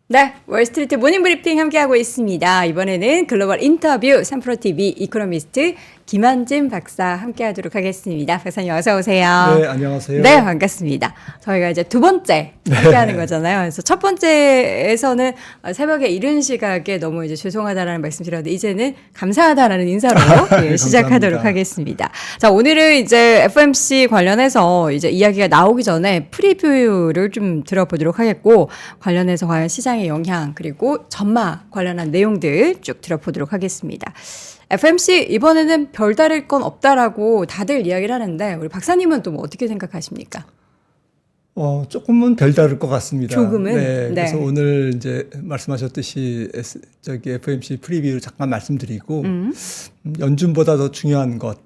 네, 월스트리트 모닝 브리핑 함께하고 있습니다. 이번에는 글로벌 인터뷰 3프로TV 이코노미스트 김한진 박사 함께하도록 하겠습니다. 박사님 어서 오세요. 네, 안녕하세요. 네, 반갑습니다. 저희가 이제 두 번째 함께하는 거잖아요. 그래서 첫 번째에서는 새벽에 이른 시각에 너무 이제 죄송하다라는 말씀드렸는데 이제는 감사하다라는 인사로 예, 시작하도록 하겠습니다. 자, 오늘은 이제 FOMC 관련해서 이제 이야기가 나오기 전에 프리뷰를 좀 들어보도록 하겠고 관련해서 과연 시장의 영향 그리고 전망 관련한 내용들 쭉 들어보도록 하겠습니다. FOMC 이번에는 별다를 건 없다라고 다들 이야기를 하는데 우리 박사님은 또 뭐 어떻게 생각하십니까? 조금은 별다를 것 같습니다. 조금은? 네. 네. 그래서 오늘 이제 말씀하셨듯이 FOMC 프리뷰를 잠깐 말씀드리고 연준보다 더 중요한 것,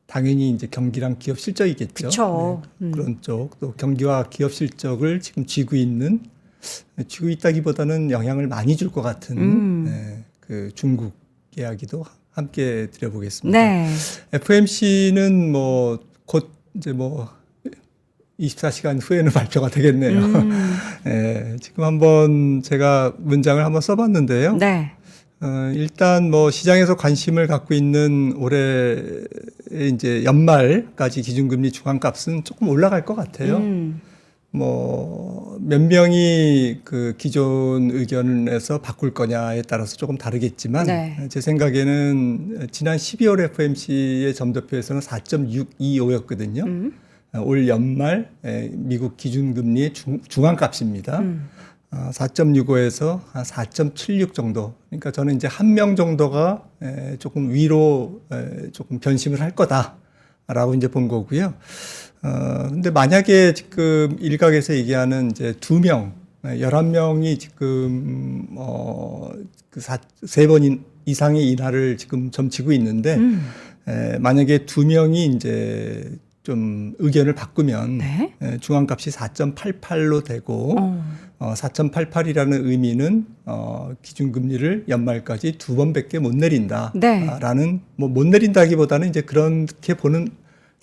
당연히 이제 경기랑 기업 실적이겠죠. 그렇죠. 네. 그런 쪽, 또 경기와 기업 실적을 지금 쥐고 있다기보다는 영향을 많이 줄 것 같은 네, 그 중국 이야기도 함께 드려보겠습니다. 네. FOMC는 곧 이제 24시간 후에는 발표가 되겠네요. 네, 지금 한번 제가 문장을 한번 써봤는데요. 네. 일단 시장에서 관심을 갖고 있는 올해 이제 연말까지 기준금리 중앙값은 조금 올라갈 것 같아요. 몇 명이 그 기존 의견에서 바꿀 거냐에 따라서 조금 다르겠지만 네. 제 생각에는 지난 12월 FOMC의 점도표에서는 4.625였거든요. 올 연말 미국 기준금리의 중앙값입니다. 4.65에서 한 4.76 정도. 그러니까 저는 이제 한 명 정도가 조금 위로 조금 변심을 할 거다라고 이제 본 거고요. 근데 만약에 지금 일각에서 얘기하는 이제 2명, 11명이 지금 세 번 이상의 인하를 지금 점치고 있는데 만약에 2명이 이제 좀 의견을 바꾸면 네? 중앙값이 4.88로 되고 4.88이라는 의미는 기준금리를 연말까지 2번밖에 못 내린다라는 네. 못 내린다기보다는 이제 그렇게 보는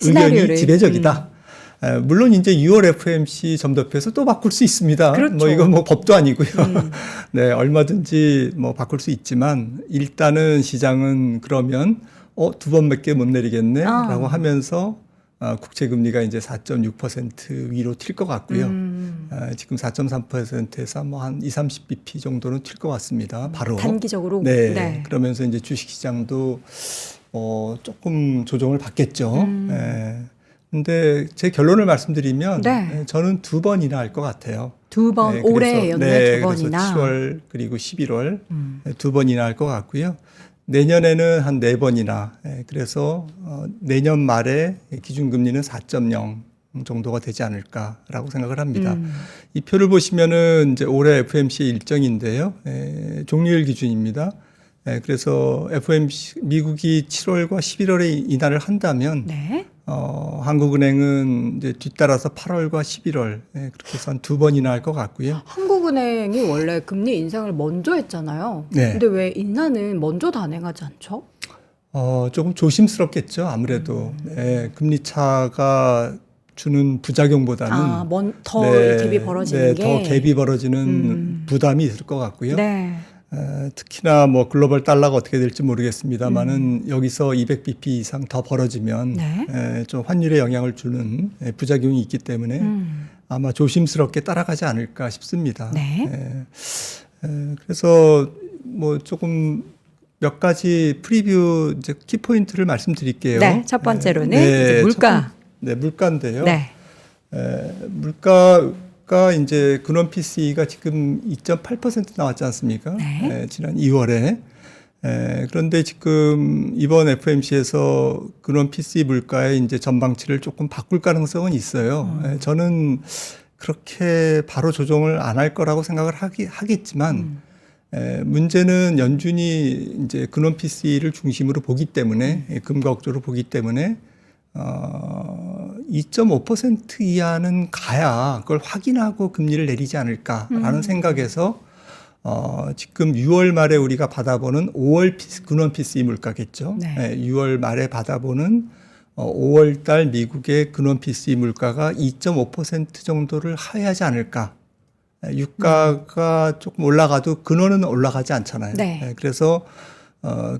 시나리오를. 의견이 지배적이다. 물론 이제 6월 FOMC 점도표에서 또 바꿀 수 있습니다. 그렇죠. 이건 법도 아니고요. 네, 얼마든지 바꿀 수 있지만 일단은 시장은 그러면 2번밖에 못 내리겠네라고 하면서 국채금리가 이제 4.6% 위로 튈 것 같고요. 지금 4.3%에서 한 20-30bp 정도는 튈 것 같습니다. 바로. 단기적으로. 네. 네. 그러면서 이제 주식시장도 조금 조정을 받겠죠. 근데 제 결론을 말씀드리면 네. 저는 2번이나 할 것 같아요. 두 번, 올해 연내 두 번이나. 그래서 7월 그리고 11월 2번이나 할 것 같고요. 내년에는 한 4번이나. 그래서 내년 말에 기준금리는 4.0 정도가 되지 않을까라고 생각을 합니다. 이 표를 보시면은 이제 올해 FOMC 일정인데요. 종료일 기준입니다. 그래서 FOMC 미국이 7월과 11월에 인하를 한다면 네. 한국은행은 이제 뒤따라서 8월과 11월 그렇게 해서 한 2번이나 할 것 같고요. 한국은행이 원래 금리 인상을 먼저 했잖아요. 네. 근데 왜 인하는 먼저 단행하지 않죠? 조금 조심스럽겠죠. 아무래도 금리 차가 주는 부작용보다는 더 갭이 벌어지는 게. 더 갭이 벌어지는 부담이 있을 것 같고요. 네. 특히나 글로벌 달러가 어떻게 될지 모르겠습니다만은 여기서 200bp 이상 더 벌어지면 네. 좀 환율에 영향을 주는 부작용이 있기 때문에 아마 조심스럽게 따라가지 않을까 싶습니다. 네. 그래서 조금 몇 가지 프리뷰 이제 키포인트를 말씀드릴게요. 네. 첫 번째로는 이제 물가. 물가인데요. 네. 물가가 이제 근원 PCE가 지금 2.8% 나왔지 않습니까? 네. 지난 2월에. 그런데 지금 이번 FOMC에서 근원 PCE 물가의 이제 전망치를 조금 바꿀 가능성은 있어요. 저는 그렇게 바로 조정을 안 할 거라고 생각을 하겠지만 문제는 연준이 이제 근원 PCE를 중심으로 보기 때문에 금가 억조로 보기 때문에 2.5% 이하는 가야 그걸 확인하고 금리를 내리지 않을까라는 생각에서 지금 6월 말에 우리가 받아보는 5월 근원 PCE 물가겠죠. 네. 6월 말에 받아보는 5월 달 미국의 근원 PCE 물가가 2.5% 정도를 하회하지 않을까. 유가가 조금 올라가도 근원은 올라가지 않잖아요. 네. 그래서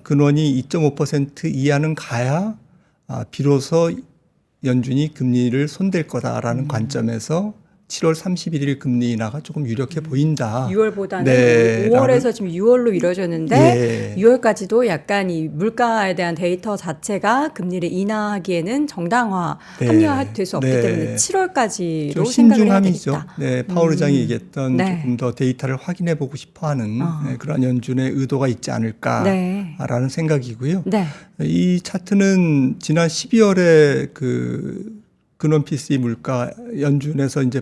근원이 2.5% 이하는 가야 비로소 연준이 금리를 손댈 거다라는 관점에서 7월 31일 금리 인하가 조금 유력해 보인다. 6월보다는 네, 5월에서 지금 6월로 이뤄졌는데 예. 6월까지도 약간 이 물가에 대한 데이터 자체가 금리를 인하하기에는 정당화, 네. 합리화될 수 없기 네. 때문에 7월까지로 좀 생각을 해야 신중함이죠. 되겠다. 네, 파월 의장이 얘기했던 네. 조금 더 데이터를 확인해 보고 싶어하는 그런 연준의 의도가 있지 않을까라는 네. 생각이고요. 네. 이 차트는 지난 12월에 그 근원 PCE 물가 연준에서 이제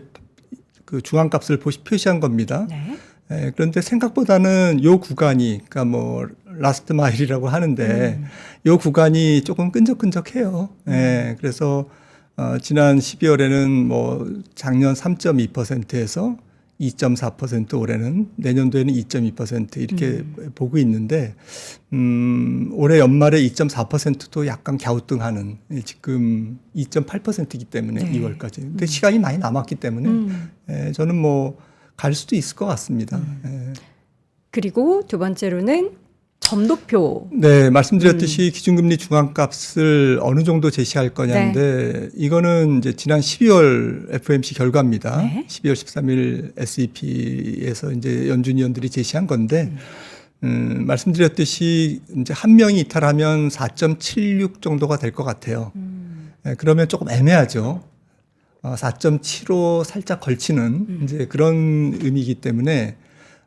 그 중앙값을 표시한 겁니다. 네. 그런데 생각보다는 요 구간이 그러니까 뭐 라스트 마일이라고 하는데 요 구간이 조금 끈적끈적해요. 그래서 지난 12월에는 뭐 작년 3.2%에서 2.4% 올해는 내년도에는 2.2% 이렇게 보고 있는데 올해 연말에 2.4%도 약간 갸우뚱하는 지금 2.8%이기 때문에 네. 2월까지. 근데 시간이 많이 남았기 때문에 저는 뭐 갈 수도 있을 것 같습니다. 그리고 두 번째로는 점도표. 네, 말씀드렸듯이 기준금리 중앙값을 어느 정도 제시할 거냐인데 이거는 이제 지난 12월 FOMC 결과입니다. 네. 12월 13일 SEP에서 이제 연준 위원들이 제시한 건데 말씀드렸듯이 이제 한 명이 이탈하면 4.76 정도가 될 것 같아요. 그러면 조금 애매하죠. 4.75 살짝 걸치는 이제 그런 의미이기 때문에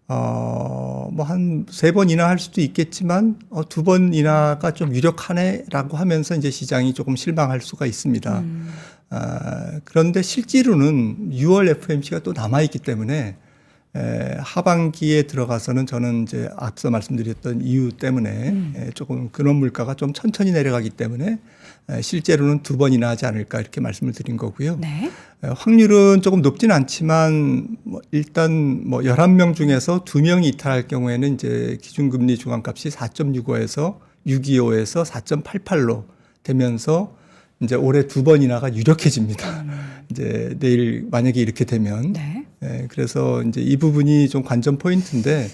뭐 한 3번 인하할 수도 있겠지만 2번 인하가 좀 유력하네라고 하면서 이제 시장이 조금 실망할 수가 있습니다. 그런데 실제로는 6월 FOMC가 또 남아 있기 때문에 하반기에 들어가서는 저는 이제 앞서 말씀드렸던 이유 때문에 조금 근원 물가가 좀 천천히 내려가기 때문에 실제로는 2번 인하하지 않을까 이렇게 말씀을 드린 거고요. 네. 확률은 조금 높진 않지만 일단 뭐 11명 중에서 2명이 이탈할 경우에는 이제 기준금리 중앙값이 4.65에서 625에서 4.88로 되면서 이제 올해 2번 인하가 유력해집니다. 이제 내일 만약에 이렇게 되면 네. 그래서 이제 이 부분이 좀 관전 포인트인데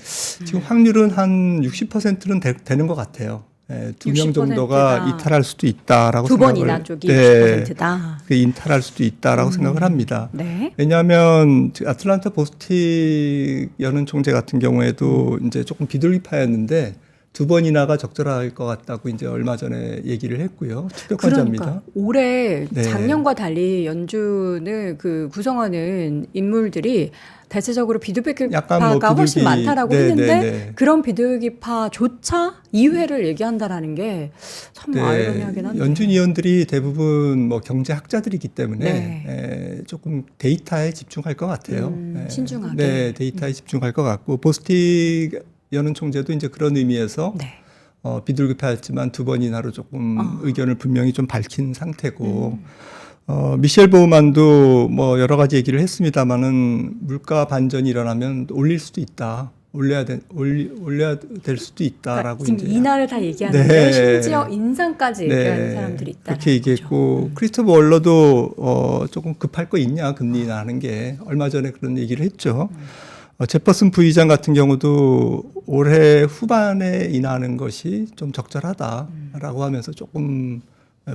지금 확률은 한 60%는 되는 것 같아요. 2명 정도가 이탈할 수도 있다라고 두 번 생각을 인하 쪽이 60%다. 이탈할 수도 있다라고 생각을 합니다. 네. 왜냐하면 아틀란타 보스틱 연은 총재 같은 경우에도 이제 조금 비둘기파였는데 2번 인하가 적절할 것 같다고 이제 얼마 전에 얘기를 했고요. 투표권자입니다. 그러니까 올해 네. 작년과 달리 연준을 그 구성하는 인물들이 대체적으로 비둘기파가 훨씬 많다라고 했는데 그런 비둘기파조차 2회를 얘기한다라는 게 참 아이러니하긴 한데 연준 위원들이 대부분 뭐 경제학자들이기 때문에 조금 데이터에 집중할 것 같아요. 신중하게. 네, 데이터에 집중할 것 같고 보스틱 연은 총재도 이제 그런 의미에서 네. 비둘기파였지만 2번 인하로 조금 의견을 분명히 좀 밝힌 상태고 미셸 보우만도 뭐 여러 가지 얘기를 했습니다만은 물가 반전이 일어나면 올릴 수도 있다. 올려야 될 수도 있다라고 지금 이제 인하를 다 얘기하는데 심지어 인상까지 얘기하는 사람들이 있다. 그렇게 얘기했고 크리스토퍼 월러도 조금 급할 거 있냐 금리 인하하는 게 얼마 전에 그런 얘기를 했죠. 제퍼슨 부의장 같은 경우도 올해 후반에 인하하는 것이 좀 적절하다라고 하면서 조금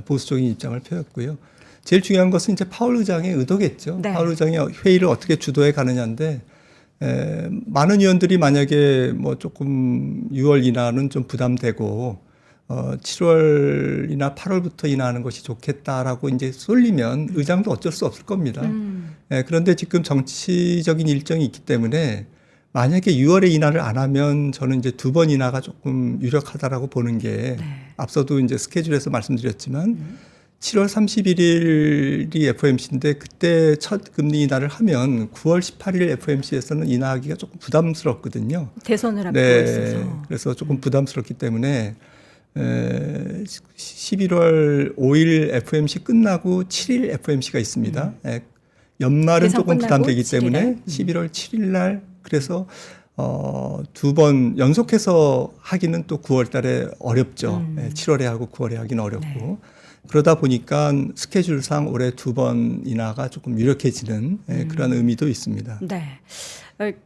보수적인 입장을 펴였고요. 제일 중요한 것은 이제 파월 의장의 의도겠죠. 네. 파월 의장이 회의를 어떻게 주도해 가느냐인데 많은 의원들이 만약에 뭐 조금 6월 인하는 좀 부담되고 7월이나 8월부터 인하하는 것이 좋겠다라고 이제 쏠리면 의장도 어쩔 수 없을 겁니다. 그런데 지금 정치적인 일정이 있기 때문에 만약에 6월에 인하를 안 하면 저는 이제 2번 인하가 조금 유력하다라고 보는 게 앞서도 이제 스케줄에서 말씀드렸지만 7월 31일이 FOMC인데 그때 첫 금리 인하를 하면 9월 18일 FOMC에서는 인하하기가 조금 부담스럽거든요. 대선을 앞두고 있어서. 그래서 조금 부담스럽기 때문에 11월 5일 FOMC 끝나고 7일 FOMC가 있습니다. 연말은 조금 부담되기 7일에? 때문에 11월 7일 날 그래서 2번 연속해서 하기는 또 9월 달에 어렵죠. 7월에 하고 9월에 하기는 어렵고. 그러다 보니까 스케줄상 올해 2번 인하가 조금 유력해지는 그런 의미도 있습니다. 네.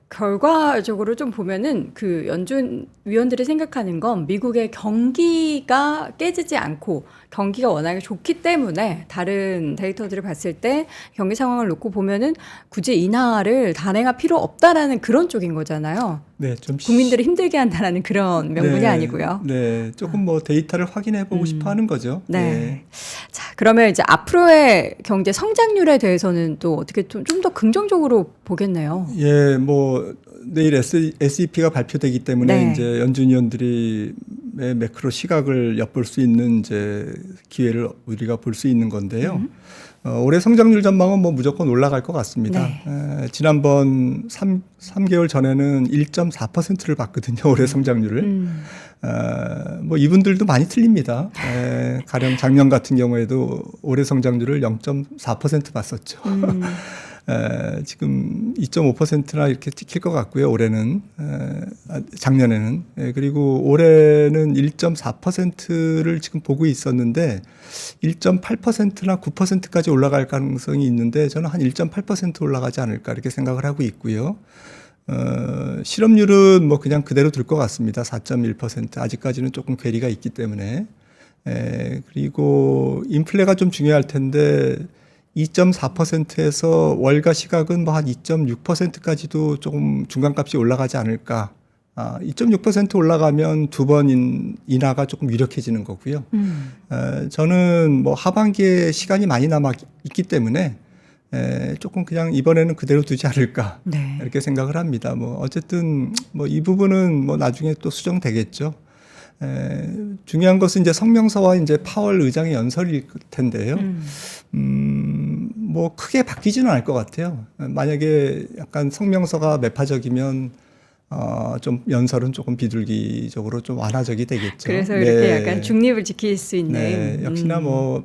결과적으로 좀 보면은 그 연준 위원들이 생각하는 건 미국의 경기가 깨지지 않고 경기가 워낙에 좋기 때문에 다른 데이터들을 봤을 때 경기 상황을 놓고 보면은 굳이 인하를 단행할 필요 없다라는 그런 쪽인 거잖아요. 네, 좀 국민들을 힘들게 한다라는 그런 명분이 네, 아니고요. 네, 조금 뭐 데이터를 확인해 보고 싶어 하는 거죠. 네. 자, 그러면 이제 앞으로의 경제 성장률에 대해서는 또 어떻게 좀 더 긍정적으로 보겠네요. 예, 뭐 내일 SEP가 발표되기 때문에 네. 이제 연준 위원들이 매크로 시각을 엿볼 수 있는 이제 기회를 우리가 볼 수 있는 건데요. 올해 성장률 전망은 뭐 무조건 올라갈 것 같습니다. 네. 지난번 3개월 전에는 1.4%를 봤거든요. 올해 성장률을. 뭐 이분들도 많이 틀립니다. 가령 작년 같은 경우에도 올해 성장률을 0.4% 봤었죠. 지금 2.5%나 이렇게 찍힐 것 같고요. 올해는 작년에는 그리고 올해는 1.4%를 지금 보고 있었는데 1.8%나 9%까지 올라갈 가능성이 있는데 저는 한 1.8% 올라가지 않을까 이렇게 생각을 하고 있고요. 실업률은 뭐 그냥 그대로 둘 것 같습니다. 4.1%. 아직까지는 조금 괴리가 있기 때문에. 그리고 인플레가 좀 중요할 텐데 2.4%에서 월가 시각은 뭐 한 2.6%까지도 조금 중간값이 올라가지 않을까. 2.6% 올라가면 두 번 인하가 조금 유력해지는 거고요. 저는 뭐 하반기에 시간이 많이 남아 있기 때문에 조금 그냥 이번에는 그대로 두지 않을까. 네. 이렇게 생각을 합니다. 뭐 어쨌든 뭐 이 부분은 뭐 나중에 또 수정되겠죠. 중요한 것은 이제 성명서와 이제 파월 의장의 연설일 텐데요. 뭐 크게 바뀌지는 않을 것 같아요. 만약에 약간 성명서가 매파적이면 좀 연설은 조금 비둘기적으로 좀 완화적이 되겠죠. 그래서 이렇게 약간 중립을 지킬 수 있는. 네, 역시나 뭐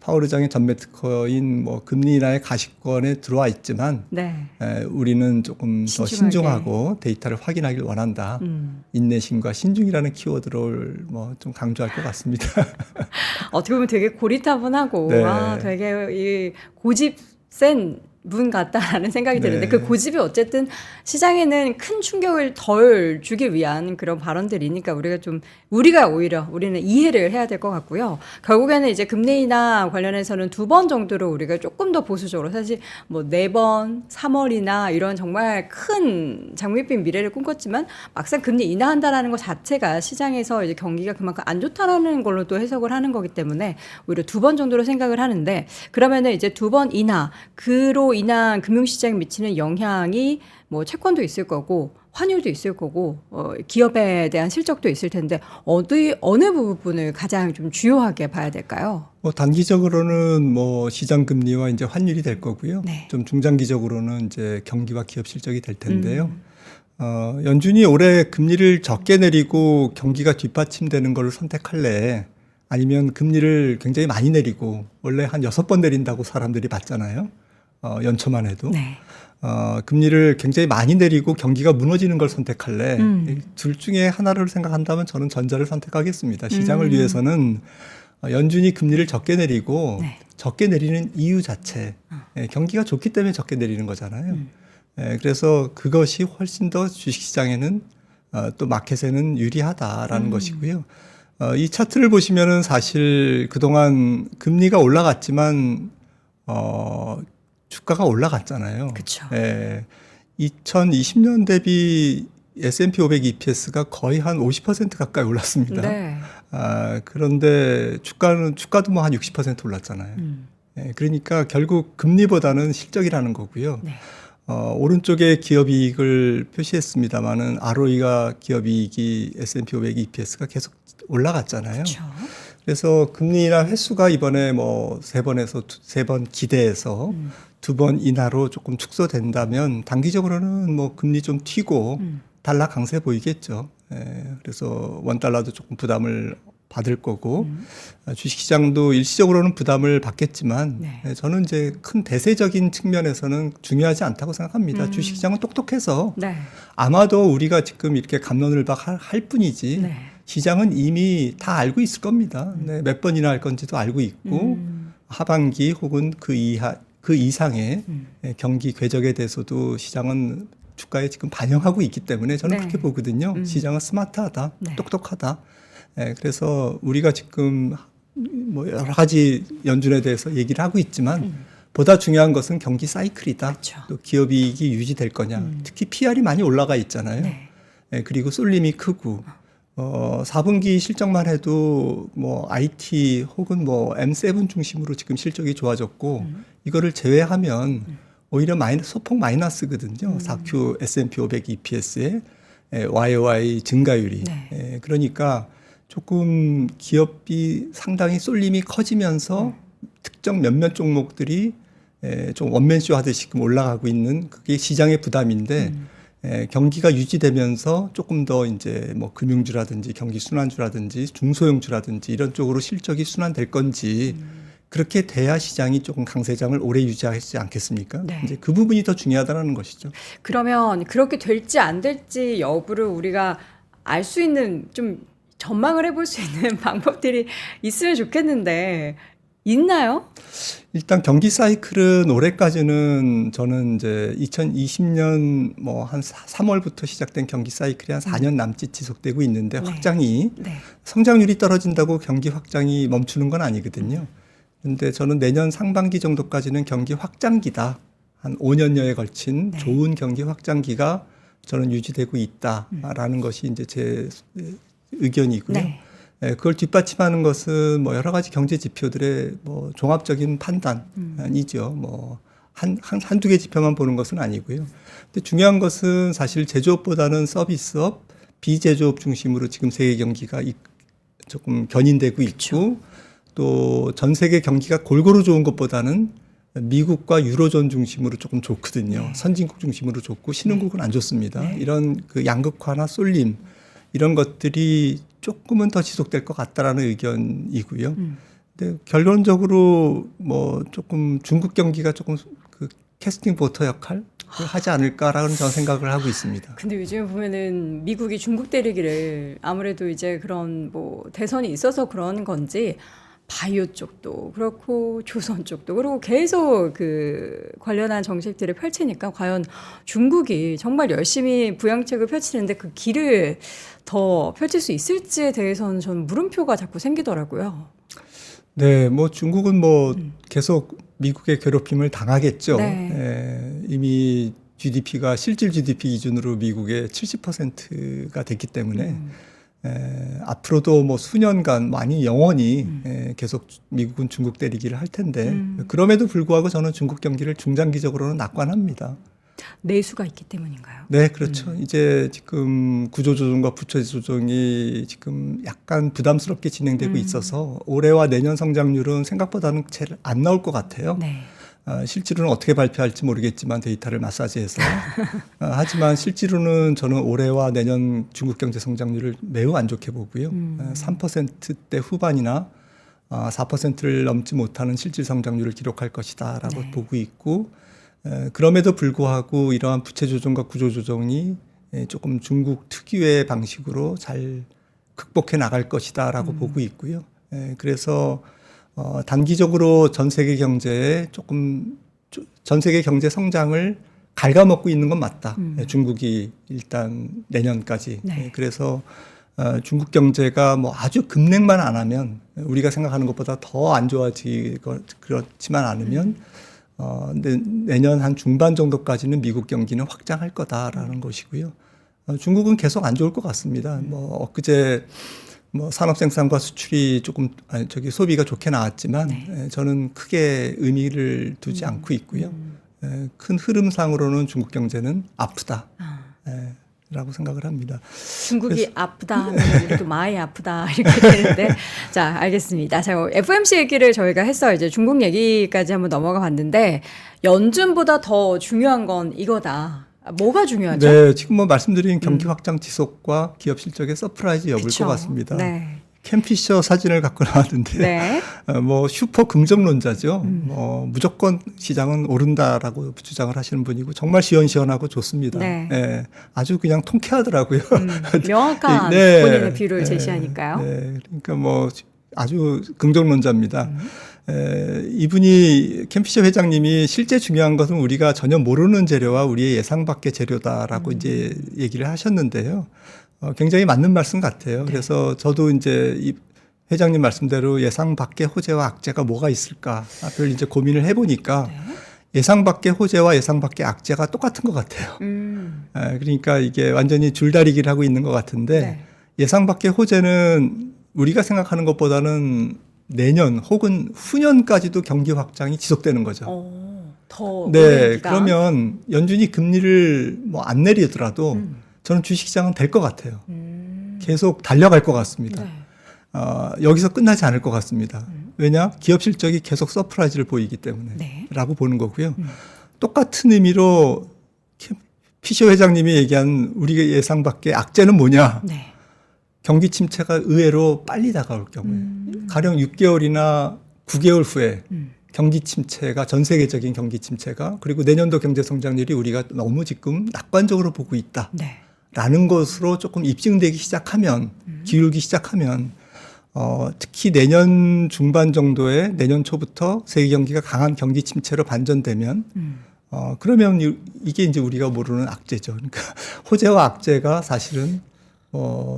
파월 의장의 전매 특허인 뭐 금리 인하의 가시권에 들어와 있지만 네. 우리는 조금 더 신중하게. 신중하고 데이터를 확인하길 원한다. 인내심과 신중이라는 키워드를 뭐 좀 강조할 것 같습니다. 어떻게 보면 되게 고리타분하고 네. 되게 이 고집 센 분 같다라는 생각이 드는데 네. 그 고집이 어쨌든 시장에는 큰 충격을 덜 주기 위한 그런 발언들이니까 우리가 오히려 우리는 이해를 해야 될 것 같고요. 결국에는 이제 금리 인하 관련해서는 2번 정도로 우리가 조금 더 보수적으로 사실 뭐 4번, 3월이나 이런 정말 큰 장밋빛 미래를 꿈꿨지만 막상 금리 인하한다라는 것 자체가 시장에서 이제 경기가 그만큼 안 좋다라는 걸로 또 해석을 하는 거기 때문에 오히려 2번 정도로 생각을 하는데 그러면은 이제 2번 인하 그로 인한 금융시장에 미치는 영향이 뭐 채권도 있을 거고 환율도 있을 거고 기업에 대한 실적도 있을 텐데 어느 부분을 가장 좀 주요하게 봐야 될까요? 뭐 단기적으로는 뭐 시장 금리와 이제 환율이 될 거고요. 네. 좀 중장기적으로는 이제 경기와 기업 실적이 될 텐데요. 연준이 올해 금리를 적게 내리고 경기가 뒷받침되는 걸 선택할래? 아니면 금리를 굉장히 많이 내리고 원래 한 6번 내린다고 사람들이 봤잖아요. 연초만 해도. 네. 금리를 굉장히 많이 내리고 경기가 무너지는 걸 선택할래. 둘 중에 하나를 생각한다면 저는 전자를 선택하겠습니다. 시장을 위해서는 연준이 금리를 적게 내리고 네. 적게 내리는 이유 자체. 경기가 좋기 때문에 적게 내리는 거잖아요. 그래서 그것이 훨씬 더 주식시장에는 또 마켓에는 유리하다라는 것이고요. 이 차트를 보시면은 사실 그동안 금리가 올라갔지만 주가가 올라갔잖아요. 그렇죠. 2020년 대비 S&P 500 EPS가 거의 한 50% 가까이 올랐습니다. 네. 그런데 주가도 뭐 한 60% 올랐잖아요. 그러니까 결국 금리보다는 실적이라는 거고요. 네. 오른쪽에 기업이익을 표시했습니다만은 ROE가 기업이익이 S&P 500 EPS가 계속 올라갔잖아요. 그렇죠. 그래서 금리 인하 횟수가 이번에 뭐 3번에서 3번 기대해서 2번 인하로 조금 축소된다면 단기적으로는 뭐 금리 좀 튀고 달러 강세 보이겠죠. 그래서 원달러도 조금 부담을 받을 거고 주식시장도 일시적으로는 부담을 받겠지만 네. 저는 이제 큰 대세적인 측면에서는 중요하지 않다고 생각합니다. 주식시장은 똑똑해서 네. 아마도 우리가 지금 이렇게 갑론을박할 뿐이지 네. 시장은 이미 다 알고 있을 겁니다. 몇 번이나 할 건지도 알고 있고 하반기 혹은 그 그 이상의 경기 궤적에 대해서도 시장은 주가에 지금 반영하고 있기 때문에 저는 네. 그렇게 보거든요. 시장은 스마트하다, 네. 똑똑하다. 그래서 우리가 지금 뭐 여러 가지 연준에 대해서 얘기를 하고 있지만 보다 중요한 것은 경기 사이클이다. 그렇죠. 또 기업 이익이 유지될 거냐. 특히 PR이 많이 올라가 있잖아요. 네. 그리고 쏠림이 크고 4분기 실적만 해도 뭐 IT 혹은 뭐 M7 중심으로 지금 실적이 좋아졌고 이거를 제외하면 오히려 소폭 마이너스거든요. 4Q S&P 500 EPS의 YOY 증가율이. 네. 그러니까 조금 기업이 상당히 쏠림이 커지면서 특정 몇몇 종목들이 좀 원맨쇼 하듯이 지금 올라가고 있는 그게 시장의 부담인데 경기가 유지되면서 조금 더 이제 뭐 금융주라든지 경기 순환주라든지 중소형주라든지 이런 쪽으로 실적이 순환될 건지 그렇게 돼야 시장이 조금 강세장을 오래 유지하지 않겠습니까? 네. 이제 그 부분이 더 중요하다는 것이죠. 그러면 그렇게 될지 안 될지 여부를 우리가 알 수 있는 좀 전망을 해볼 수 있는 방법들이 있으면 좋겠는데 있나요? 일단 경기 사이클은 올해까지는 저는 이제 2020년 뭐 한 3월부터 시작된 경기 사이클이 한 4년 남짓 지속되고 있는데 네. 확장이 네. 성장률이 떨어진다고 경기 확장이 멈추는 건 아니거든요. 근데 저는 내년 상반기 정도까지는 경기 확장기다. 한 5년여에 걸친 네. 좋은 경기 확장기가 저는 유지되고 있다라는 것이 이제 제 의견이고요. 네. 그걸 뒷받침하는 것은 뭐 여러 가지 경제 지표들의 뭐 종합적인 판단이죠. 뭐 한두 개 지표만 보는 것은 아니고요. 근데 중요한 것은 사실 제조업보다는 서비스업, 비제조업 중심으로 지금 세계 경기가 조금 견인되고 있고 또 전 세계 경기가 골고루 좋은 것보다는 미국과 유로존 중심으로 조금 좋거든요. 네. 선진국 중심으로 좋고 신흥국은 안 좋습니다. 네. 이런 그 양극화나 쏠림 이런 것들이 조금은 더 지속될 것 같다라는 의견이고요. 근데 결론적으로 뭐 조금 중국 경기가 조금 그 캐스팅 보터 역할을 하지 않을까라는 저는 생각을 하고 있습니다. 근데 요즘 보면은 미국이 중국 때리기를 아무래도 이제 그런 뭐 대선이 있어서 그런 건지 바이오 쪽도 그렇고 조선 쪽도 그리고 계속 그 관련한 정책들을 펼치니까 과연 중국이 정말 열심히 부양책을 펼치는데 그 길을 더 펼칠 수 있을지에 대해서는 저는 물음표가 자꾸 생기더라고요. 네, 뭐 중국은 뭐 계속 미국의 괴롭힘을 당하겠죠. 네. 이미 GDP가 실질 GDP 기준으로 미국의 70%가 됐기 때문에 앞으로도 뭐 수년간 많이 영원히 계속 미국은 중국 때리기를 할 텐데 그럼에도 불구하고 저는 중국 경기를 중장기적으로는 낙관합니다. 내수가 있기 때문인가요? 네, 그렇죠. 이제 지금 구조조정과 부채조정이 지금 약간 부담스럽게 진행되고 있어서 올해와 내년 성장률은 생각보다는 잘 안 나올 것 같아요. 네. 실제로는 어떻게 발표할지 모르겠지만 데이터를 마사지해서 하지만 실제로는 저는 올해와 내년 중국 경제 성장률을 매우 안 좋게 보고요. 3%대 후반이나 4%를 넘지 못하는 실질 성장률을 기록할 것이다라고 네. 보고 있고 그럼에도 불구하고 이러한 부채 조정과 구조 조정이 조금 중국 특유의 방식으로 잘 극복해 나갈 것이다라고 보고 있고요. 그래서 단기적으로 전 세계 경제에 조금 전 세계 경제 성장을 갉아먹고 있는 건 맞다. 중국이 일단 내년까지. 네. 그래서 중국 경제가 뭐 아주 급냉만 안 하면 우리가 생각하는 것보다 더 안 그렇지만 않으면 내년 한 중반 정도까지는 미국 경기는 확장할 거다라는 것이고요. 중국은 계속 안 좋을 것 같습니다. 뭐 엊그제 뭐 산업 생산과 수출이 조금 소비가 좋게 나왔지만 네. 저는 크게 의미를 두지 않고 있고요. 큰 흐름상으로는 중국 경제는 아프다. 라고 생각을 합니다. 중국이 아프다 하면 우리도 많이 아프다 이렇게 되는데 자 알겠습니다. 자 FOMC 얘기를 저희가 했어요. 이제 중국 얘기까지 한번 넘어가 봤는데 연준보다 더 중요한 건 이거다. 뭐가 중요하죠? 네, 지금 뭐 말씀드린 경기 확장 지속과 기업 실적의 서프라이즈 여부일 그쵸? 것 같습니다. 네. 캠피셔 사진을 갖고 나왔는데 네. 뭐 슈퍼 긍정론자죠. 무조건 시장은 오른다라고 주장을 하시는 분이고 정말 시원시원하고 좋습니다. 네. 예, 아주 그냥 통쾌하더라고요. 명확한 네. 본인의 뷰를 제시하니까요. 네, 그러니까 뭐 아주 긍정론자입니다. 이분이 캠피셔 회장님이 실제 중요한 것은 우리가 전혀 모르는 재료와 우리의 예상 밖의 재료다라고 이제 얘기를 하셨는데요. 굉장히 맞는 말씀 같아요. 네. 그래서 저도 이제 이 회장님 말씀대로 예상 밖의 호재와 악재가 뭐가 있을까를 이제 고민을 해보니까 네. 예상 밖의 호재와 예상 밖의 악재가 똑같은 것 같아요. 그러니까 이게 완전히 줄다리기를 하고 있는 것 같은데 네. 예상 밖의 호재는 우리가 생각하는 것보다는 내년 혹은 후년까지도 경기 확장이 지속되는 거죠. 더 네, 오랜 기간. 그러면 연준이 금리를 뭐 안 내리더라도 저는 주식시장은 될 것 같아요. 계속 달려갈 것 같습니다. 네. 여기서 끝나지 않을 것 같습니다. 왜냐? 기업 실적이 계속 서프라이즈를 보이기 때문에 네. 라고 보는 거고요. 똑같은 의미로 피셔 회장님이 얘기한 우리가 예상 밖의 악재는 뭐냐? 네. 경기 침체가 의외로 빨리 다가올 경우에 가령 6개월이나 9개월 후에 경기 침체가 전 세계적인 경기 침체가 그리고 내년도 경제 성장률이 우리가 너무 지금 낙관적으로 보고 있다. 네. 라는 것으로 조금 입증되기 시작하면 기울기 시작하면 특히 내년 중반 정도에 내년 초부터 세계 경기가 강한 경기 침체로 반전되면 그러면 이게 이제 우리가 모르는 악재죠. 그러니까 호재와 악재가 사실은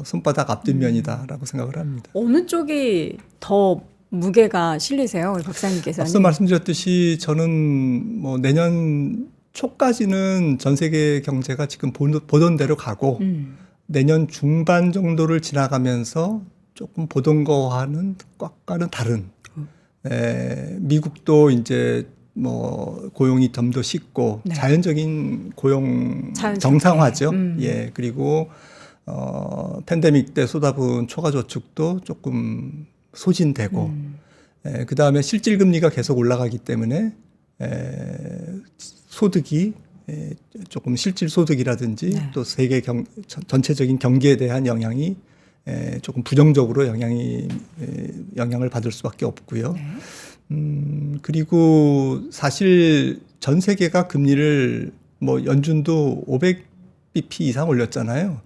손바닥 앞뒷면이다라고 생각을 합니다. 어느 쪽이 더 무게가 실리세요, 우리 박사님께서는? 앞서 말씀드렸듯이 저는 뭐 내년 초까지는 전 세계 경제가 지금 보던 대로 가고 내년 중반 정도를 지나가면서 조금 보던 거와는 다른 미국도 이제 뭐 고용이 좀 더 식고 네. 자연적인 고용 자연스럽게. 정상화죠. 예, 그리고 팬데믹 때 쏟아부은 초과 저축도 조금 소진되고 그 다음에 실질 금리가 계속 올라가기 때문에 소득이 조금 실질 소득이라든지 네. 또 세계 전체적인 경기에 대한 영향이 조금 부정적으로 영향을 받을 수밖에 없고요. 네. 그리고 사실 전 세계가 금리를 뭐 연준도 500bp 이상 올렸잖아요.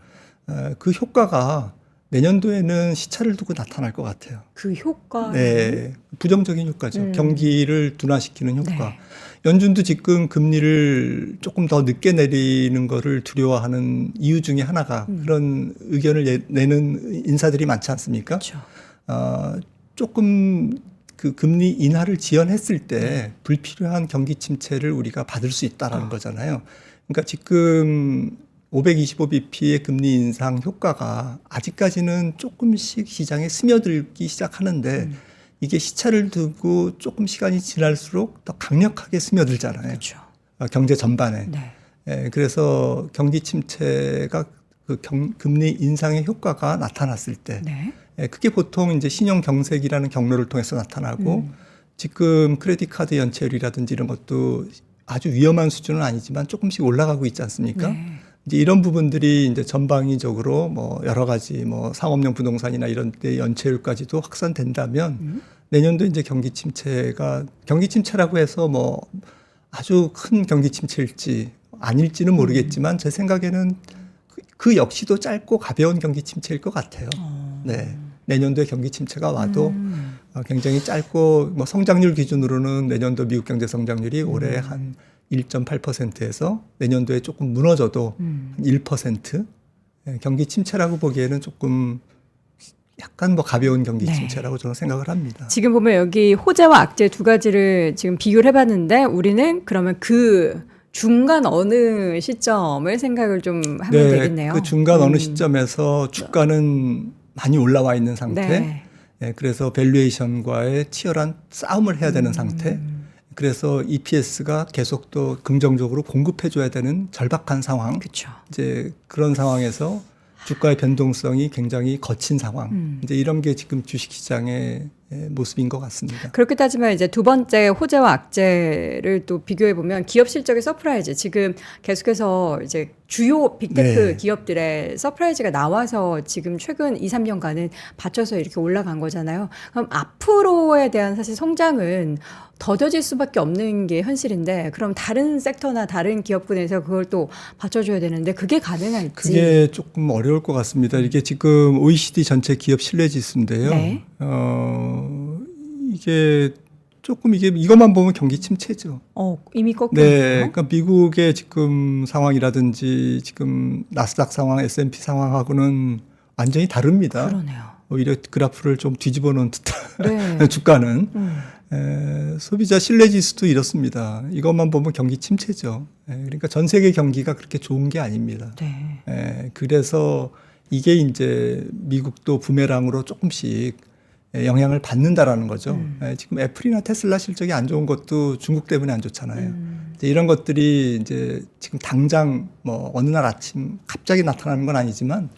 그 효과가 내년도에는 시차를 두고 나타날 것 같아요. 그 효과. 네, 부정적인 효과죠. 경기를 둔화시키는 효과. 네. 연준도 지금 금리를 조금 더 늦게 내리는 거를 두려워하는 이유 중에 하나가 그런 의견을 내는 인사들이 많지 않습니까? 그렇죠. 조금 그 금리 인하를 지연했을 때 불필요한 경기 침체를 우리가 받을 수 있다라는 거잖아요. 그러니까 지금 525bp의 금리 인상 효과가 아직까지는 조금씩 시장에 스며들기 시작하는데 이게 시차를 두고 조금 시간이 지날수록 더 강력하게 스며들잖아요. 그렇죠. 경제 전반에. 네. 그래서 경기 침체가 그 금리 인상의 효과가 나타났을 때 네. 그게 보통 이제 신용 경색이라는 경로를 통해서 나타나고 지금 크레딧 카드 연체율이라든지 이런 것도 아주 위험한 수준은 아니지만 조금씩 올라가고 있지 않습니까? 네. 이제 이런 부분들이 이제 전방위적으로 뭐 여러 가지 뭐 상업용 부동산이나 이런 데 연체율까지도 확산된다면 내년도 이제 경기 침체라고 해서 뭐 아주 큰 경기 침체일지 아닐지는 모르겠지만 제 생각에는 그 역시도 짧고 가벼운 경기 침체일 것 같아요. 네. 내년도에 경기 침체가 와도 굉장히 짧고 뭐 성장률 기준으로는 내년도 미국 경제 성장률이 올해 한 1.8%에서 내년도에 조금 무너져도 한 1%. 경기 침체라고 보기에는 조금 약간 뭐 가벼운 경기 네. 침체라고 저는 생각을 합니다. 지금 보면 여기 호재와 악재 두 가지를 지금 비교를 해봤는데 우리는 그러면 그 중간 어느 시점을 생각을 좀 하면 되겠네요. 그 중간 어느 시점에서 주가는 많이 올라와 있는 상태. 네. 그래서 밸류에이션과의 치열한 싸움을 해야 되는 상태. 그래서 EPS가 계속 또 긍정적으로 공급해줘야 되는 절박한 상황. 그렇죠. 이제 그런 상황에서 주가의 변동성이 굉장히 거친 상황. 이제 이런 게 지금 주식시장의 모습인 것 같습니다. 그렇게 따지면 이제 두 번째 호재와 악재를 또 비교해 보면 기업 실적의 서프라이즈 지금 계속해서 이제 주요 빅테크 네. 기업들의 서프라이즈가 나와서 지금 최근 2, 3년간은 받쳐서 이렇게 올라간 거잖아요. 그럼 앞으로에 대한 사실 성장은 더뎌질 수밖에 없는 게 현실인데 그럼 다른 섹터나 다른 기업군에서 그걸 또 받쳐줘야 되는데 그게 가능할지. 그게 조금 어려울 것 같습니다. 이게 지금 OECD 전체 기업 신뢰지수인데요. 네. 이게 조금 이것만 보면 경기 침체죠. 이미 꺾였어요. 네, 그러니까 미국의 지금 상황이라든지 지금 나스닥 상황, S&P 상황하고는 완전히 다릅니다. 그러네요. 오히려 그래프를 좀 뒤집어 놓은 듯한 네. 주가는 소비자 신뢰지수도 이렇습니다. 이것만 보면 경기 침체죠. 그러니까 전 세계 경기가 그렇게 좋은 게 아닙니다. 네. 그래서 이게 이제 미국도 부메랑으로 조금씩 영향을 받는다라는 거죠. 지금 애플이나 테슬라 실적이 안 좋은 것도 중국 때문에 안 좋잖아요. 이제 이런 것들이 이제 지금 당장 뭐 어느 날 아침 갑자기 나타나는 건 아니지만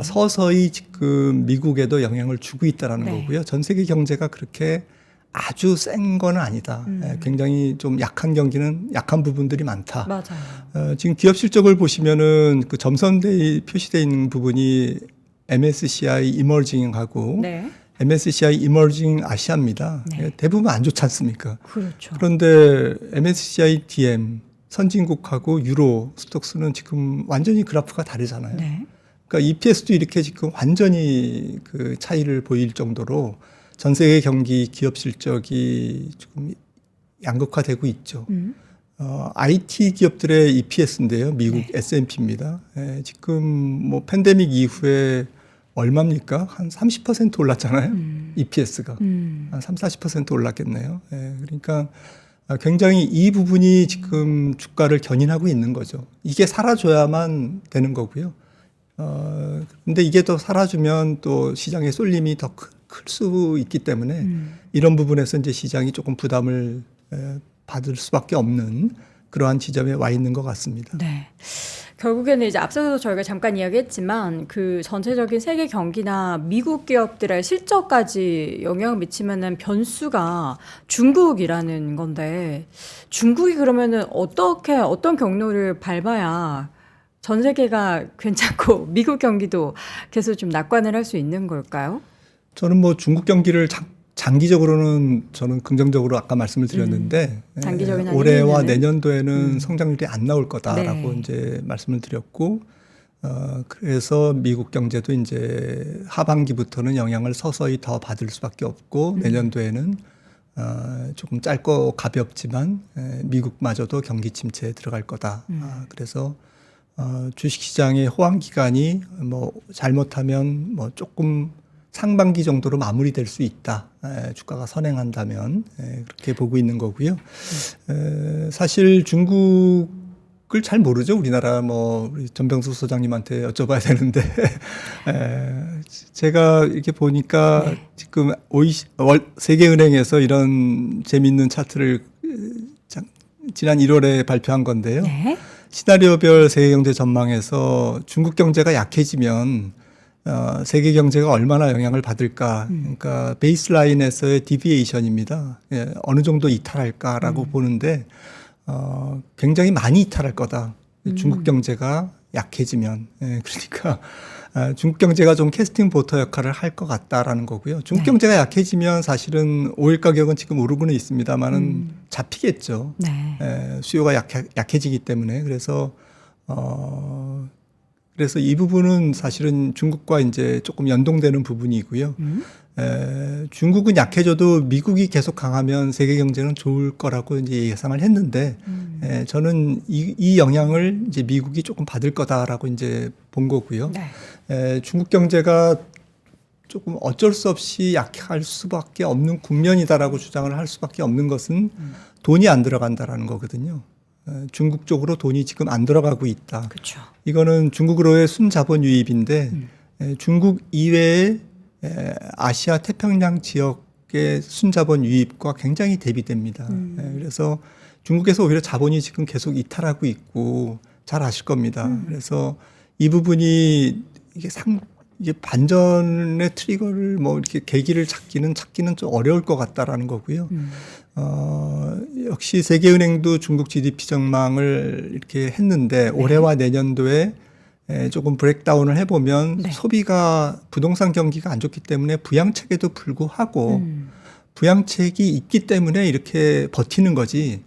서서히 지금 미국에도 영향을 주고 있다라는 네. 거고요. 전 세계 경제가 그렇게 아주 센 건 아니다. 굉장히 좀 약한 경기는 약한 부분들이 많다. 맞아요. 지금 기업 실적을 보시면은 그 점선대 표시되어 있는 부분이 MSCI 이머징하고 네. MSCI 이머징 아시아입니다. 네. 대부분 안 좋지 않습니까? 그렇죠. 그런데 MSCI DM 선진국하고 유로 스톡스는 지금 완전히 그래프가 다르잖아요. 네. 그러니까 EPS도 이렇게 지금 완전히 그 차이를 보일 정도로 전 세계 경기 기업 실적이 지금 양극화되고 있죠. IT 기업들의 EPS인데요. 미국 네. S&P입니다. 지금 뭐 팬데믹 이후에 얼마입니까? 한 30% 올랐잖아요. EPS가. 한 30-40% 올랐겠네요. 그러니까 굉장히 이 부분이 지금 주가를 견인하고 있는 거죠. 이게 사라져야만 되는 거고요. 근데 이게 더 사라지면 또 시장의 쏠림이 더 클 수 있기 때문에 이런 부분에서 이제 시장이 조금 부담을 받을 수밖에 없는 그러한 지점에 와 있는 것 같습니다. 네. 결국에는 이제 앞서서 저희가 잠깐 이야기했지만 그 전체적인 세계 경기나 미국 기업들의 실적까지 영향을 미치면은 변수가 중국이라는 건데 중국이 그러면은 어떤 경로를 밟아야 전 세계가 괜찮고 미국 경기도 계속 좀 낙관을 할 수 있는 걸까요? 저는 뭐 중국 경기를 장기적으로는 저는 긍정적으로 아까 말씀을 드렸는데 장기적인 올해와 한일에는? 내년도에는 성장률이 안 나올 거다라고 네. 이제 말씀을 드렸고 그래서 미국 경제도 이제 하반기부터는 영향을 서서히 더 받을 수밖에 없고 내년도에는 조금 짧고 가볍지만 미국마저도 경기 침체에 들어갈 거다. 그래서 주식시장의 호황 기간이 뭐 잘못하면 뭐 조금 상반기 정도로 마무리될 수 있다. 주가가 선행한다면 그렇게 보고 있는 거고요. 사실 중국을 잘 모르죠. 우리나라 뭐 우리 전병수 소장님한테 여쭤봐야 되는데 제가 이렇게 보니까 지금 세계은행에서 이런 재미있는 차트를 지난 1월에 발표한 건데요. 네. 시나리오별 세계 경제 전망에서 중국 경제가 약해지면 세계 경제가 얼마나 영향을 받을까. 그러니까 베이스라인에서의 디비에이션입니다. 어느 정도 이탈할까라고 보는데 굉장히 많이 이탈할 거다. 중국 경제가 약해지면. 그러니까 중국 경제가 좀 캐스팅 보터 역할을 할 것 같다라는 거고요. 중국 경제가 약해지면 사실은 오일 가격은 지금 오르고는 있습니다만은 잡히겠죠. 네. 수요가 약해지기 때문에 그래서 이 부분은 사실은 중국과 이제 조금 연동되는 부분이고요. 중국은 약해져도 미국이 계속 강하면 세계 경제는 좋을 거라고 이제 예상을 했는데 저는 이 영향을 이제 미국이 조금 받을 거다라고 이제 본 거고요. 네. 중국 경제가 조금 어쩔 수 없이 약할 수밖에 없는 국면이다라고 주장을 할 수밖에 없는 것은 돈이 안 들어간다라는 거거든요. 중국 쪽으로 돈이 지금 안 들어가고 있다. 그렇죠. 이거는 중국으로의 순자본 유입인데 중국 이외의 아시아 태평양 지역의 순자본 유입과 굉장히 대비됩니다. 그래서 중국에서 오히려 자본이 지금 계속 이탈하고 있고 잘 아실 겁니다. 그래서 이 부분이 이게 반전의 트리거를 뭐 이렇게 계기를 찾기는 좀 어려울 것 같다라는 거고요. 역시 세계은행도 중국 GDP 전망을 이렇게 했는데 올해와 내년도에 조금 브레이크다운을 해보면 소비가 부동산 경기가 안 좋기 때문에 부양책에도 불구하고 부양책이 있기 때문에 이렇게 버티는 거지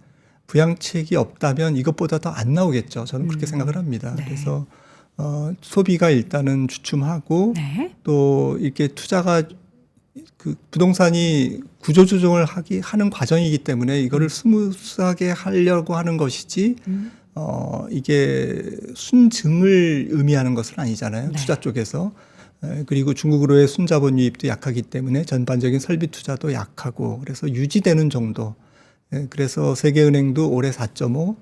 부양책이 없다면 이것보다 더 안 나오겠죠. 저는 그렇게 생각을 합니다. 네. 그래서 소비가 일단은 주춤하고 또 이렇게 투자가 그 부동산이 구조조정을 하는 과정이기 때문에 이거를 스무스하게 하려고 하는 것이지 이게 순증을 의미하는 것은 아니잖아요. 네. 투자 쪽에서. 그리고 중국으로의 순자본 유입도 약하기 때문에 전반적인 설비 투자도 약하고 그래서 유지되는 정도. 그래서 세계은행도 올해 4.5,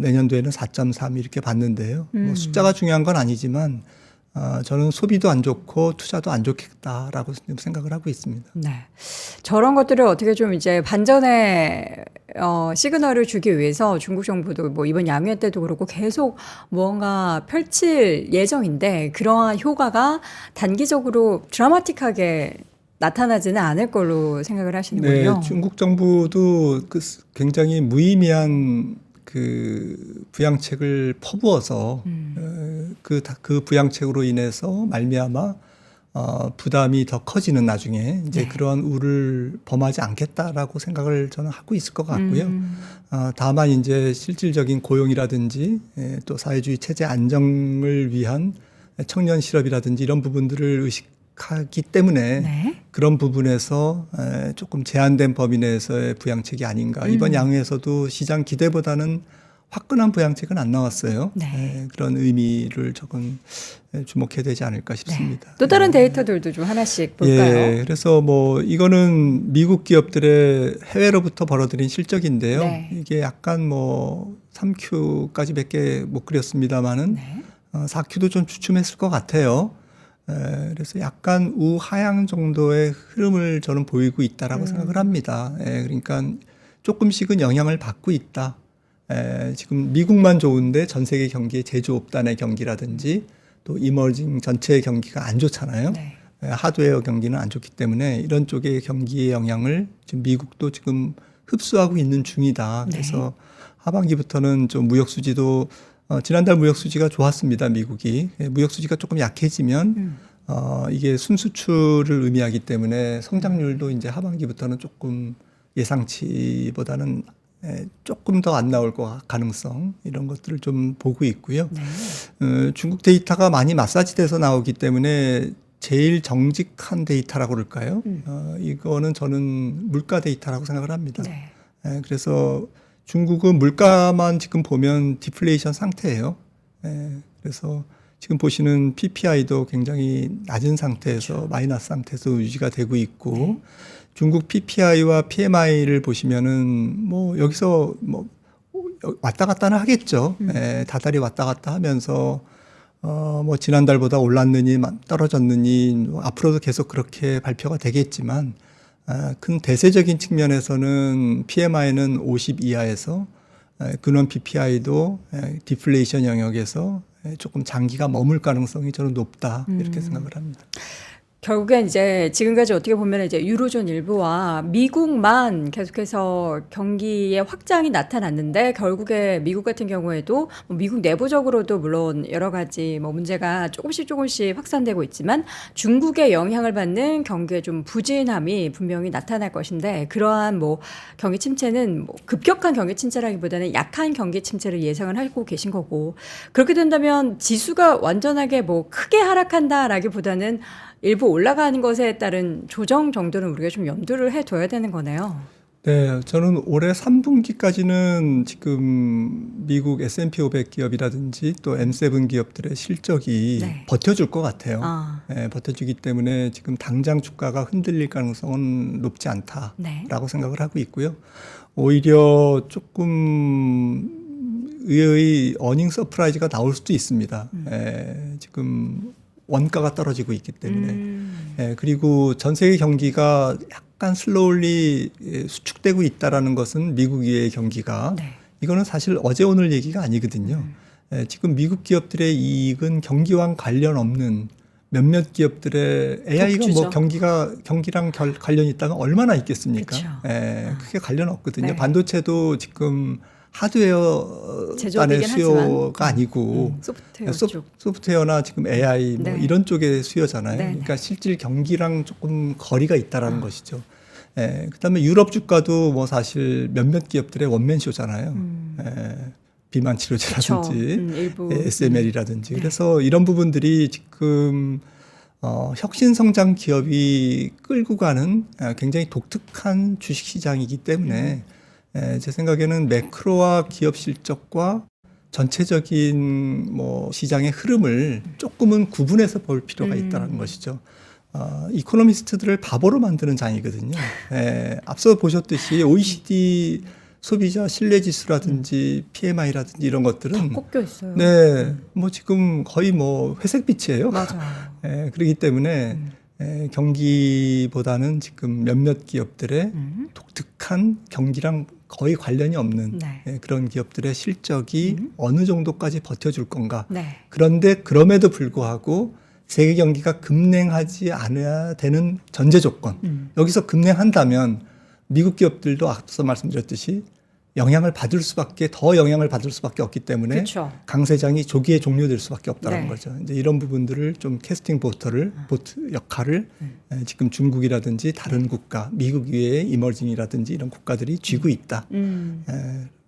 내년도에는 4.3 이렇게 봤는데요. 뭐 숫자가 중요한 건 아니지만 저는 소비도 안 좋고 투자도 안 좋겠다라고 생각을 하고 있습니다. 네. 저런 것들을 어떻게 좀 이제 반전의 시그널을 주기 위해서 중국 정부도 뭐 이번 양회 때도 그렇고 계속 무언가 펼칠 예정인데 그러한 효과가 단기적으로 드라마틱하게 나타나지는 않을 걸로 생각을 하시는군요. 네, 중국 정부도 굉장히 무의미한 그 부양책을 퍼부어서 그 부양책으로 인해서 말미암아 부담이 더 커지는 나중에 이제 네. 그러한 우를 범하지 않겠다라고 생각을 저는 하고 있을 것 같고요. 다만 이제 실질적인 고용이라든지 또 사회주의 체제 안정을 위한 청년 실업이라든지 이런 부분들을 의식하기 때문에 네. 그런 부분에서 조금 제한된 범위 내에서의 부양책이 아닌가. 이번 양회에서도 시장 기대보다는 화끈한 부양책은 안 나왔어요. 네. 그런 의미를 조금 주목해야 되지 않을까 싶습니다. 네. 또 다른 데이터들도 좀 하나씩 볼까요? 예, 그래서 뭐 이거는 미국 기업들의 해외로부터 벌어들인 실적인데요. 네. 이게 약간 뭐 3Q까지밖에 못 그렸습니다만은 네. 4Q도 좀 주춤했을 것 같아요. 그래서 약간 우하향 정도의 흐름을 저는 보이고 있다라고 생각을 합니다. 그러니까 조금씩은 영향을 받고 있다. 지금 미국만 좋은데 전 세계 경기의 제조업단의 경기라든지 또 이머징 전체의 경기가 안 좋잖아요. 네. 하드웨어 경기는 안 좋기 때문에 이런 쪽의 경기의 영향을 지금 미국도 지금 흡수하고 있는 중이다. 그래서 하반기부터는 좀 무역 수지도 지난달 무역 수지가 좋았습니다. 미국이 무역 수지가 조금 약해지면 이게 순수출을 의미하기 때문에 성장률도 이제 하반기부터는 조금 예상치보다는 조금 더 안 나올 가능성 이런 것들을 좀 보고 있고요. 네. 중국 데이터가 많이 마사지돼서 나오기 때문에 제일 정직한 데이터라고 그럴까요? 이거는 저는 물가 데이터라고 생각을 합니다. 네. 그래서 중국은 물가만 지금 보면 디플레이션 상태예요. 그래서 지금 보시는 PPI도 굉장히 낮은 상태에서 그렇죠. 마이너스 상태에서 유지가 되고 있고 중국 PPI와 PMI를 보시면은 뭐 여기서 뭐 왔다 갔다는 하겠죠. 다달이 왔다 갔다 하면서 뭐 지난달보다 올랐느니 떨어졌느니 뭐 앞으로도 계속 그렇게 발표가 되겠지만 큰 대세적인 측면에서는 PMI는 50 이하에서 근원 PPI도 디플레이션 영역에서 조금 장기가 머물 가능성이 저는 높다 이렇게 생각을 합니다. 결국엔 이제 지금까지 어떻게 보면 이제 유로존 일부와 미국만 계속해서 경기의 확장이 나타났는데 결국에 미국 같은 경우에도 뭐 미국 내부적으로도 물론 여러 가지 뭐 문제가 조금씩 확산되고 있지만 중국의 영향을 받는 경기의 좀 부진함이 분명히 나타날 것인데 그러한 뭐 경기 침체는 뭐 급격한 경기 침체라기보다는 약한 경기 침체를 예상을 하고 계신 거고 그렇게 된다면 지수가 완전하게 뭐 크게 하락한다라기보다는 일부 올라가는 것에 따른 조정 정도는 우리가 좀 염두를 해둬야 되는 거네요. 네, 저는 올해 3분기까지는 지금 미국 S&P 500 기업이라든지 또 M7 기업들의 실적이 버텨줄 것 같아요. 버텨주기 때문에 지금 당장 주가가 흔들릴 가능성은 높지 않다라고 생각을 하고 있고요. 오히려 조금 의외의 어닝 서프라이즈가 나올 수도 있습니다. 지금 원가가 떨어지고 있기 때문에 그리고 전 세계 경기가 약간 슬로울리 수축되고 있다라는 것은 미국의 경기가 이거는 사실 어제 오늘 얘기가 아니거든요. 지금 미국 기업들의 이익은 경기와 관련 없는 몇몇 기업들의 AI가 뭐 경기랑 관련이 있다면 얼마나 있겠습니까? 크게 관련 없거든요. 반도체도 지금 하드웨어 단의 수요가 아니고 소프트웨어나 지금 AI 뭐 이런 쪽의 수요잖아요. 그러니까 실질 경기랑 조금 거리가 있다라는 것이죠. 그다음에 유럽 주가도 뭐 사실 몇몇 기업들의 원맨쇼잖아요. 비만 치료제라든지 SML이라든지 그래서 이런 부분들이 지금 혁신 성장 기업이 끌고 가는 굉장히 독특한 주식 시장이기 때문에 제 생각에는 매크로와 기업 실적과 전체적인 뭐 시장의 흐름을 조금은 구분해서 볼 필요가 있다는 것이죠. 이코노미스트들을 바보로 만드는 장이거든요. 앞서 보셨듯이 OECD 소비자 신뢰지수라든지 PMI라든지 이런 것들은 꺾여 있어요. 네, 뭐 지금 거의 뭐 회색빛이에요. 맞아요. 그렇기 때문에 경기보다는 지금 몇몇 기업들의 독특한 경기랑 거의 관련이 없는 네. 그런 기업들의 실적이 어느 정도까지 버텨줄 건가. 네. 그런데 그럼에도 불구하고 세계 경기가 급냉하지 않아야 되는 전제 조건. 여기서 급냉한다면 미국 기업들도 앞서 말씀드렸듯이 영향을 받을 수밖에 없기 때문에 그렇죠. 강세장이 조기에 종료될 수밖에 없다는 네. 거죠. 이제 이런 부분들을 좀 캐스팅 보트 역할을 지금 중국이라든지 다른 국가, 미국 이외의 이머징이라든지 이런 국가들이 쥐고 있다.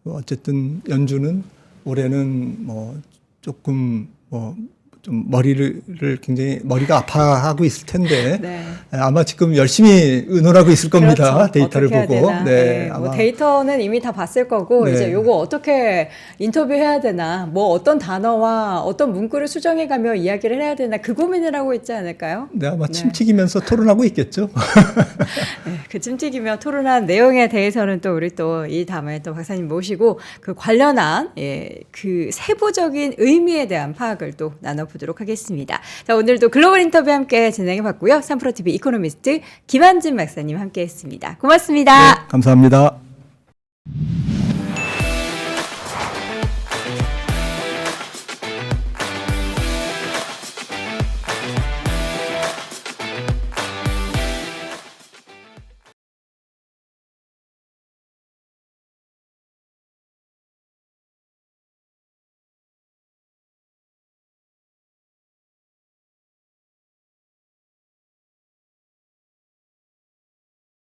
어쨌든 연준은 올해는 뭐 조금 좀 머리가 아파하고 있을 텐데 네. 아마 지금 열심히 의논하고 있을 겁니다. 그렇죠. 데이터를 어떻게 해야 보고. 되나. 네, 뭐 아마 데이터는 이미 다 봤을 거고 네. 이제 요거 어떻게 인터뷰해야 되나, 뭐 어떤 단어와 어떤 문구를 수정해가며 이야기를 해야 되나 그 고민을 하고 있지 않을까요? 네, 아마 침 튀기면서 토론하고 있겠죠. 네, 그 찜튀기며 토론한 내용에 대해서는 또 우리 또 이 다음에 또 박사님 모시고 그 관련한 그 세부적인 의미에 대한 파악을 또 나눠보도록 하겠습니다. 자, 오늘도 글로벌 인터뷰 함께 진행해봤고요. 3프로TV 이코노미스트 김한진 박사님 함께했습니다. 고맙습니다. 네, 감사합니다.